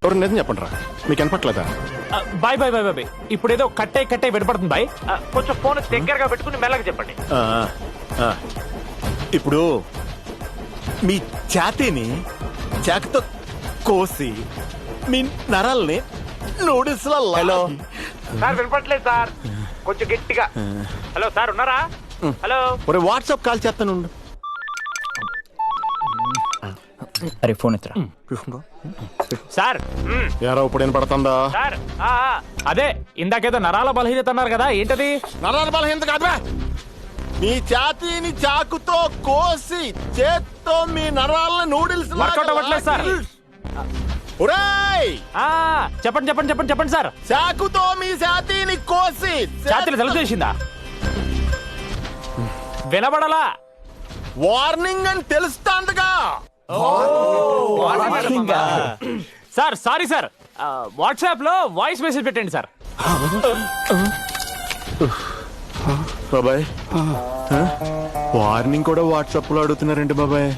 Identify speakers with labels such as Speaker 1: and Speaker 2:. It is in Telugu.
Speaker 1: ఎవరు నిజం చెప్పండి రా, మీకు కనపట్లేదా?
Speaker 2: Bye bye bye bye. ఇప్పుడు ఏదో కట్టే వినపడుతుంది బాయ్. కొంచెం ఫోన్ దగ్గరగా పెట్టుకుని మెల్లగా చెప్పండి.
Speaker 1: ఆ, ఆ. ఇప్పుడు మీ ఛాతీని చాకుతో కోసి మీ నరాల్ని నూడిల్స్ లో
Speaker 2: హలో సార్, వినపట్లేదు సార్, కొంచెం గట్టిగా. హలో సార్, ఉన్నారా? హలో.
Speaker 1: ఒరే వాట్సాప్ కాల్ చేస్తాను.
Speaker 3: అరే ఫోన్ ఎత్తరా.
Speaker 2: సార్
Speaker 1: యారా ఇప్పుడు వినపడుతుందా?
Speaker 2: సార్ అదే ఇందాకేదో నరాల బలహీనత అన్నారు కదా, ఏంటది?
Speaker 1: నరాల బలహీనత కాదురా, మీ ఛాతీని చాకుతో కోసి చేత్తో మీ నరాలను నూడిల్స్
Speaker 2: వర్కౌట్ అవ్వట్లేదు సార్.
Speaker 1: ఒరేయ్,
Speaker 2: చెప్పండి చెప్పండి చెప్పండి చెప్పండి సార్.
Speaker 1: చాకుతో మీ ఛాతీని కోసి
Speaker 2: ఛాతీలో జలుబు చేసిందా? వినబడలా.
Speaker 1: వార్నింగ్ అని తెలుస్తాందిగా.
Speaker 2: సార్ సారీ సార్, వాట్సాప్ లో వాయిస్ మెసేజ్ పెట్టండి సార్.
Speaker 1: బాబాయ్, వార్నింగ్ కూడా వాట్సాప్ లో అడుగుతున్నారండి బాబాయ్.